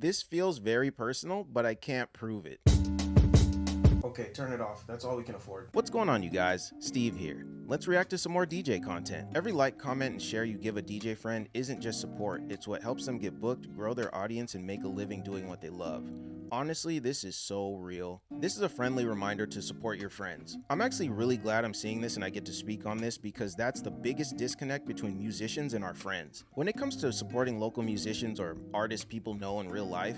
This feels very personal, but I can't prove it. Okay, turn it off. That's all we can afford. What's going on, you guys? Steve here. Let's react to some more DJ content. Every like, comment, and share you give a DJ friend isn't just support, it's what helps them get booked, grow their audience, and make a living doing what they love. Honestly, this is so real. This is a friendly reminder to support your friends. I'm actually really glad I'm seeing this and I get to speak on this because that's the biggest disconnect between musicians and our friends. When it comes to supporting local musicians or artists people know in real life,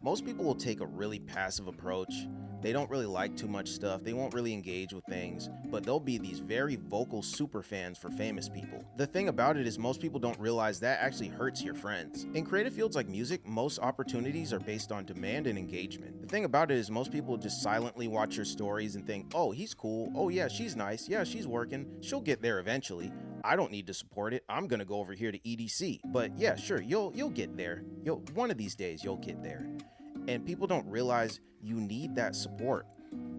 most people will take a really passive approach. They don't really like too much stuff, they won't really engage with things, but they'll be these very vocal super fans for famous people. The thing about it is most people don't realize that actually hurts your friends. In creative fields like music, most opportunities are based on demand and engagement. The thing about it is most people just silently watch your stories and think, oh, he's cool, oh yeah, she's nice, yeah, she's working, she'll get there eventually. I don't need to support it, I'm gonna go over here to EDC. But yeah, sure, you'll get there. One of these days you'll get there. And people don't realize you need that support.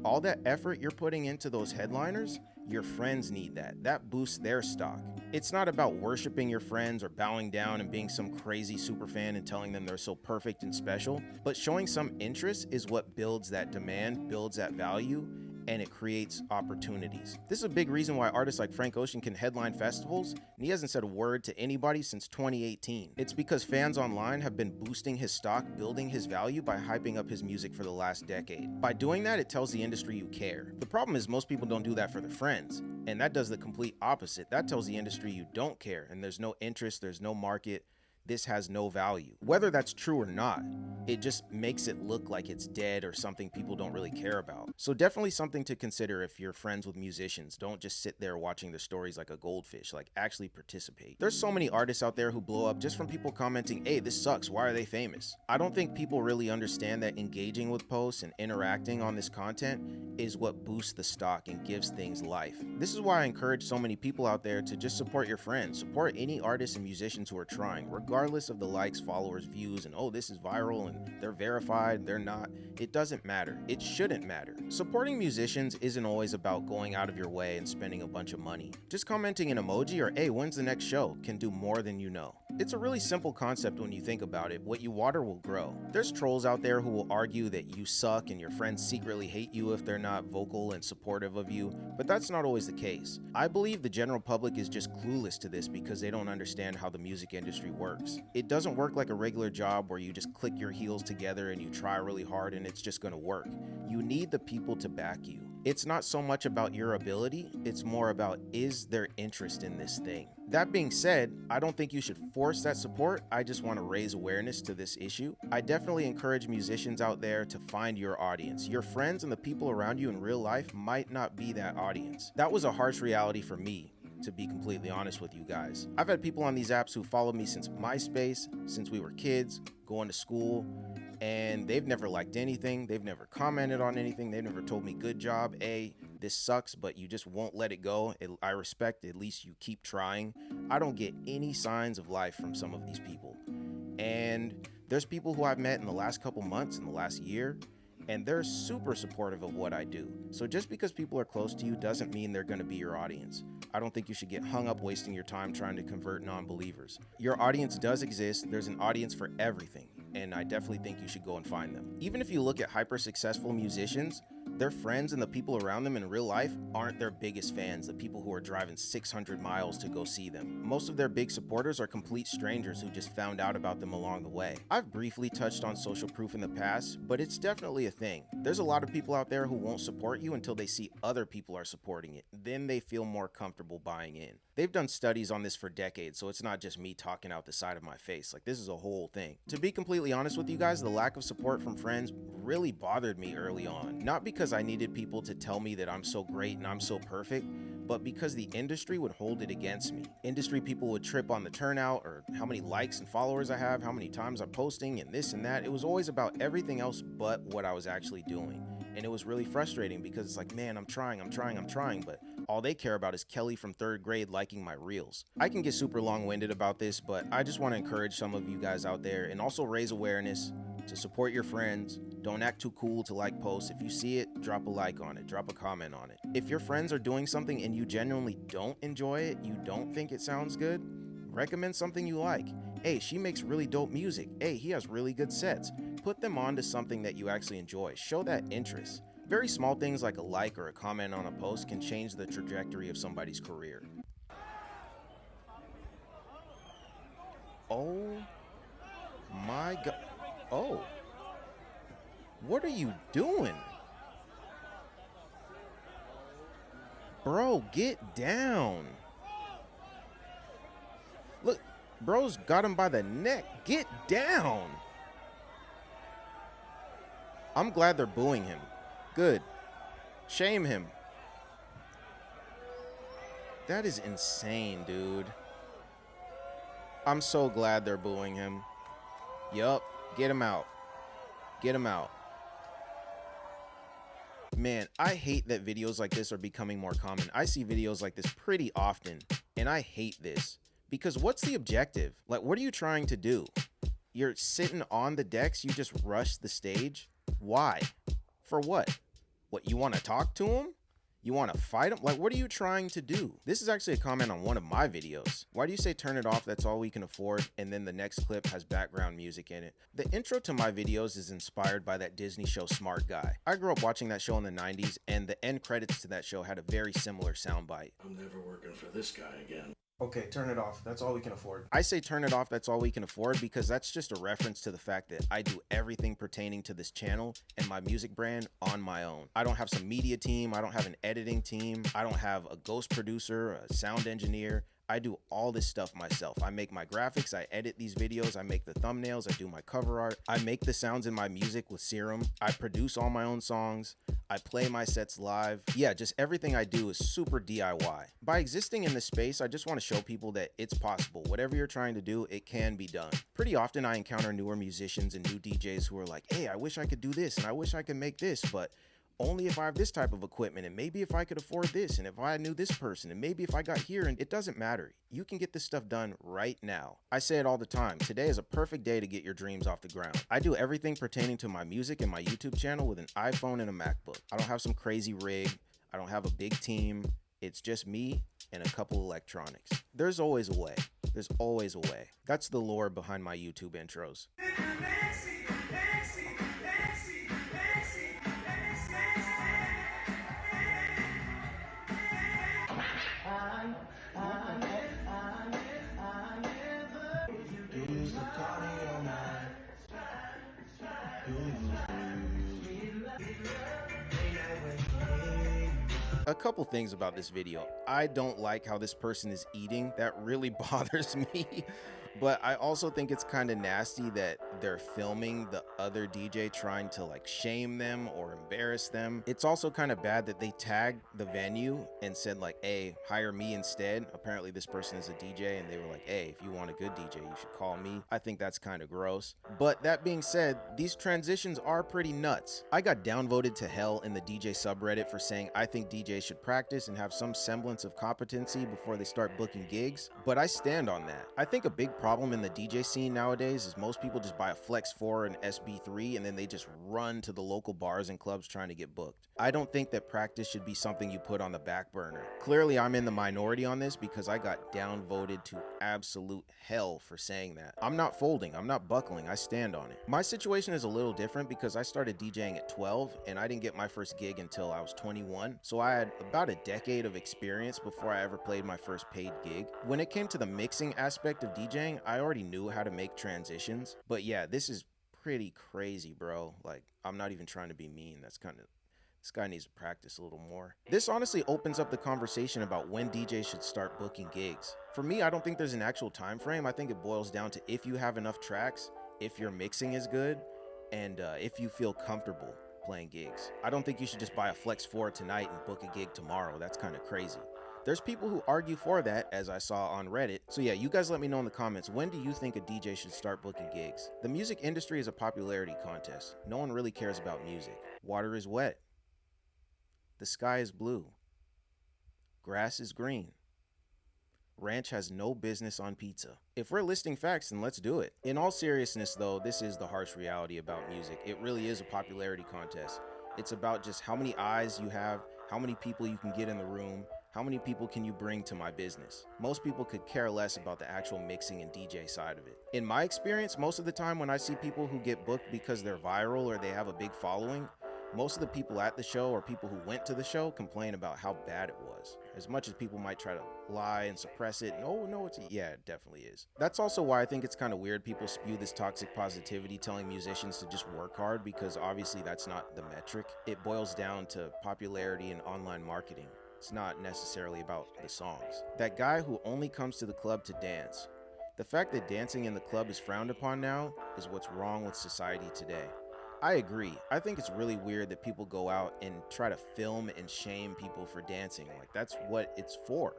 All that effort you're putting into those headliners, your friends need that. That boosts their stock. It's not about worshiping your friends or bowing down and being some crazy superfan and telling them they're so perfect and special, but showing some interest is what builds that demand, builds that value, and it creates opportunities. This is a big reason why artists like Frank Ocean can headline festivals, and he hasn't said a word to anybody since 2018. It's because fans online have been boosting his stock, building his value by hyping up his music for the last decade. By doing that, it tells the industry you care. The problem is most people don't do that for their friends, and that does the complete opposite. That tells the industry you don't care, and there's no interest, there's no market, this has no value. Whether that's true or not, it just makes it look like it's dead or something people don't really care about. So definitely something to consider if you're friends with musicians. Don't just sit there watching their stories like a goldfish, like actually participate. There's so many artists out there who blow up just from people commenting, hey, this sucks, why are they famous? I don't think people really understand that engaging with posts and interacting on this content is what boosts the stock and gives things life. This is why I encourage so many people out there to just support your friends, support any artists and musicians who are trying, regardless of the likes, followers, views, and oh, this is viral and they're verified, they're not. It doesn't matter. It shouldn't matter. Supporting musicians isn't always about going out of your way and spending a bunch of money. Just commenting an emoji or hey, when's the next show can do more than you know. It's a really simple concept when you think about it. What you water will grow. There's trolls out there who will argue that you suck and your friends secretly hate you if they're not vocal and supportive of you, but that's not always the case. I believe the general public is just clueless to this because they don't understand how the music industry works. It doesn't work like a regular job where you just click your heels together and you try really hard and it's just gonna work. You need the people to back you. It's not so much about your ability, it's more about is there interest in this thing. That being said, I don't think you should force that support. I just want to raise awareness to this issue. I definitely encourage musicians out there to find your audience. Your friends and the people around you in real life might not be that audience. That was a harsh reality for me, to be completely honest with you guys. I've had people on these apps who followed me since MySpace, since we were kids, going to school, and they've never liked anything, they've never commented on anything, they've never told me good job, this sucks, but you just won't let it go. I respect at least you keep trying. I don't get any signs of life from some of these people. And there's people who I've met in the last couple months, in the last year, and they're super supportive of what I do. So just because people are close to you doesn't mean they're gonna be your audience. I don't think you should get hung up wasting your time trying to convert non-believers. Your audience does exist, there's an audience for everything, and I definitely think you should go and find them. Even if you look at hyper successful musicians, their friends and the people around them in real life aren't their biggest fans, the people who are driving 600 miles to go see them. Most of their big supporters are complete strangers who just found out about them along the way. I've briefly touched on social proof in the past, but it's definitely a thing. There's a lot of people out there who won't support you until they see other people are supporting it. Then they feel more comfortable buying in. They've done studies on this for decades, so it's not just me talking out the side of my face. Like, this is a whole thing. To be completely honest with you guys, the lack of support from friends really bothered me early on. Not because I needed people to tell me that I'm so great and I'm so perfect, but because the industry would hold it against me. Industry people would trip on the turnout or how many likes and followers I have, how many times I'm posting and this and that. It was always about everything else but what I was actually doing. And it was really frustrating because it's like, man, I'm trying, but all they care about is Kelly from 3rd grade liking my reels. I can get super long-winded about this, but I just want to encourage some of you guys out there and also raise awareness to support your friends. Don't act too cool to like posts. If you see it, drop a like on it, drop a comment on it. If your friends are doing something and you genuinely don't enjoy it, you don't think it sounds good, recommend something you like. Hey, she makes really dope music. Hey, he has really good sets. Put them on to something that you actually enjoy. Show that interest. Very small things like a like or a comment on a post can change the trajectory of somebody's career. Oh my god. Oh. What are you doing? Bro, get down. Look, bro's got him by the neck. Get down. I'm glad they're booing him. Good. Shame him. That is insane, dude. I'm so glad they're booing him. Yup. Get him out. Get him out. Man, I hate that videos like this are becoming more common. I see videos like this pretty often, and I hate this. Because what's the objective? Like, what are you trying to do? You're sitting on the decks, you just rush the stage? Why? For what? What, you want to talk to him? You want to fight him? Like, what are you trying to do? This is actually a comment on one of my videos. Why do you say turn it off, that's all we can afford, and then the next clip has background music in it? The intro to my videos is inspired by that Disney show Smart Guy. I grew up watching that show in the 90s, and the end credits to that show had a very similar soundbite. I'm never working for this guy again. Okay, turn it off. That's all we can afford. I say turn it off, that's all we can afford, because that's just a reference to the fact that I do everything pertaining to this channel and my music brand on my own. I don't have some media team, I don't have an editing team, I don't have a ghost producer, a sound engineer. I do all this stuff myself. I make my graphics, I edit these videos, I make the thumbnails, I do my cover art, I make the sounds in my music with Serum, I produce all my own songs, I play my sets live. Yeah, just everything I do is super DIY. By existing in this space, I just want to show people that it's possible. Whatever you're trying to do, it can be done. Pretty often I encounter newer musicians and new DJs who are like, hey, I wish I could do this and I wish I could make this, but only if I have this type of equipment, and maybe if I could afford this, and if I knew this person, and maybe if I got here, and it doesn't matter. You can get this stuff done right now. I say it all the time. Today is a perfect day to get your dreams off the ground. I do everything pertaining to my music and my YouTube channel with an iPhone and a MacBook. I don't have some crazy rig. I don't have a big team. It's just me and a couple electronics. There's always a way. There's always a way. That's the lore behind my YouTube intros. A couple things about this video. I don't like how this person is eating. That really bothers me. But I also think it's kind of nasty that they're filming the other DJ trying to like shame them or embarrass them. It's also kind of bad that they tagged the venue and said like, hey, hire me instead. Apparently this person is a DJ and they were like, hey, if you want a good DJ, you should call me. I think that's kind of gross. But that being said, these transitions are pretty nuts. I got downvoted to hell in the DJ subreddit for saying I think DJs should practice and have some semblance of competency before they start booking gigs, but I stand on that. I think a big problem in the DJ scene nowadays is most people just buy a Flex 4 and SB3 and then they just run to the local bars and clubs trying to get booked. I don't think that practice should be something you put on the back burner. Clearly I'm in the minority on this because I got downvoted to absolute hell for saying that. I'm not folding, I'm not buckling, I stand on it. My situation is a little different because I started DJing at 12 and I didn't get my first gig until I was 21, so I had about a decade of experience before I ever played my first paid gig. When it came to the mixing aspect of DJing, I already knew how to make transitions, but yeah, this is pretty crazy, bro. Like, I'm not even trying to be mean. This guy needs to practice a little more. This honestly opens up the conversation about when DJs should start booking gigs. For me, I don't think there's an actual time frame. I think it boils down to if you have enough tracks, if your mixing is good, and if you feel comfortable playing gigs. I don't think you should just buy a Flex 4 tonight and book a gig tomorrow. That's kind of crazy. There's people who argue for that, as I saw on Reddit. So yeah, you guys let me know in the comments, when do you think a DJ should start booking gigs? The music industry is a popularity contest. No one really cares about music. Water is wet. The sky is blue. Grass is green. Ranch has no business on pizza. If we're listing facts, then let's do it. In all seriousness though, this is the harsh reality about music. It really is a popularity contest. It's about just how many eyes you have, how many people you can get in the room, How many people can you bring to my business? Most people could care less about the actual mixing and DJ side of it. In my experience, most of the time when I see people who get booked because they're viral or they have a big following, most of the people at the show or people who went to the show complain about how bad it was. As much as people might try to lie and suppress it, oh no, it definitely is. That's also why I think it's kind of weird people spew this toxic positivity telling musicians to just work hard, because obviously that's not the metric. It boils down to popularity and online marketing. It's not necessarily about the songs. That guy who only comes to the club to dance. The fact that dancing in the club is frowned upon now is what's wrong with society today. I agree. I think it's really weird that people go out and try to film and shame people for dancing. Like, that's what it's for.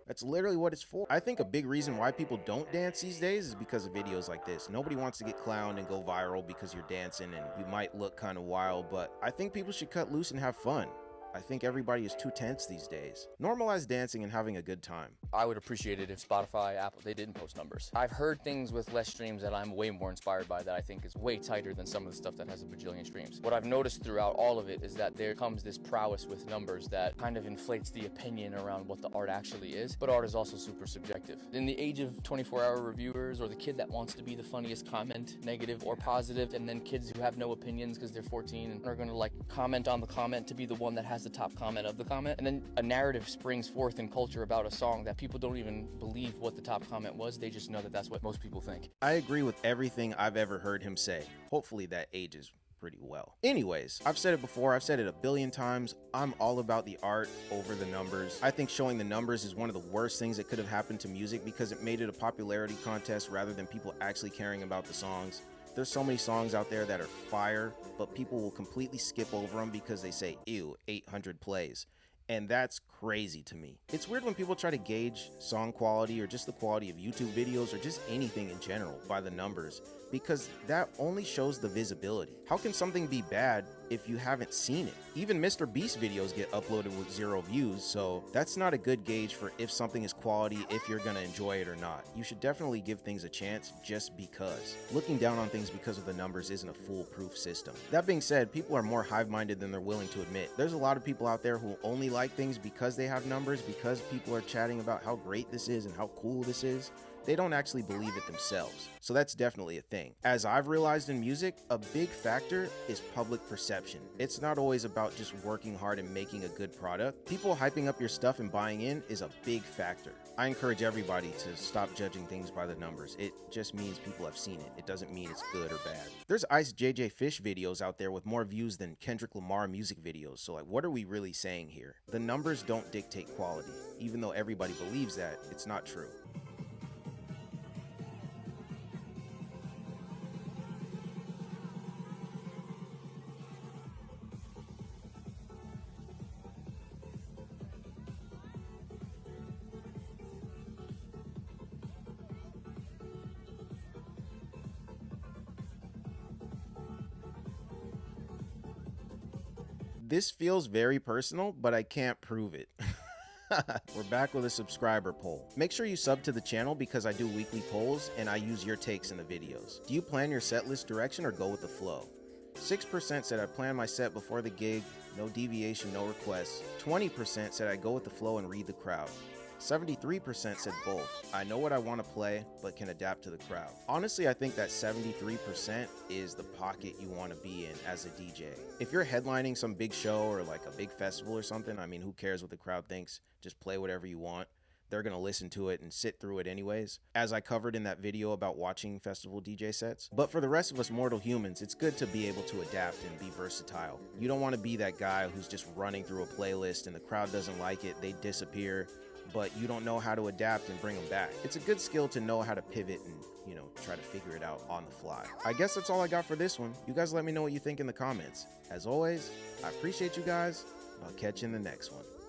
That's literally what it's for. I think a big reason why people don't dance these days is because of videos like this. Nobody wants to get clowned and go viral because you're dancing and you might look kind of wild, but I think people should cut loose and have fun. I think everybody is too tense these days. Normalize dancing and having a good time. I would appreciate it if Spotify, Apple, they didn't post numbers. I've heard things with less streams that I'm way more inspired by that I think is way tighter than some of the stuff that has a bajillion streams. What I've noticed throughout all of it is that there comes this prowess with numbers that kind of inflates the opinion around what the art actually is, but art is also super subjective. In the age of 24-hour reviewers, or the kid that wants to be the funniest comment, negative or positive, and then kids who have no opinions because they're 14 and are gonna like comment on the comment to be the one that has the top comment of the comment, and then a narrative springs forth in culture about a song that people don't even believe what the top comment was. They just know that that's what most people think. I agree with everything I've ever heard him say. Hopefully that ages pretty well. Anyways, I've said it before, I've said it a billion times. I'm all about the art over the numbers. I think showing the numbers is one of the worst things that could have happened to music, because it made it a popularity contest rather than people actually caring about the songs. There's so many songs out there that are fire, but people will completely skip over them because they say, ew, 800 plays. And that's crazy to me. It's weird when people try to gauge song quality or just the quality of YouTube videos or just anything in general by the numbers, because that only shows the visibility. How can something be bad if you haven't seen it? Even Mr. Beast videos get uploaded with 0 views, so that's not a good gauge for if something is quality, if you're gonna enjoy it or not. You should definitely give things a chance just because. Looking down on things because of the numbers isn't a foolproof system. That being said, people are more hive-minded than they're willing to admit. There's a lot of people out there who only like things because they have numbers, because people are chatting about how great this is and how cool this is. They don't actually believe it themselves. So that's definitely a thing. As I've realized in music, a big factor is public perception. It's not always about just working hard and making a good product. People hyping up your stuff and buying in is a big factor. I encourage everybody to stop judging things by the numbers. It just means people have seen it. It doesn't mean it's good or bad. There's Ice JJ Fish videos out there with more views than Kendrick Lamar music videos. So like, what are we really saying here? The numbers don't dictate quality. Even though everybody believes that, it's not true. This feels very personal, but I can't prove it. We're back with a subscriber poll. Make sure you sub to the channel because I do weekly polls and I use your takes in the videos. Do you plan your set list direction or go with the flow? 6% said I plan my set before the gig, no deviation, no requests. 20% said I go with the flow and read the crowd. 73% said both. I know what I want to play, but can adapt to the crowd. Honestly, I think that 73% is the pocket you want to be in as a DJ. If you're headlining some big show or like a big festival or something, I mean, who cares what the crowd thinks? Just play whatever you want. They're going to listen to it and sit through it anyways, as I covered in that video about watching festival DJ sets. But for the rest of us mortal humans, it's good to be able to adapt and be versatile. You don't want to be that guy who's just running through a playlist and the crowd doesn't like it, they disappear, but you don't know how to adapt and bring them back. It's a good skill to know how to pivot and, try to figure it out on the fly. I guess that's all I got for this one. You guys let me know what you think in the comments. As always, I appreciate you guys. I'll catch you in the next one.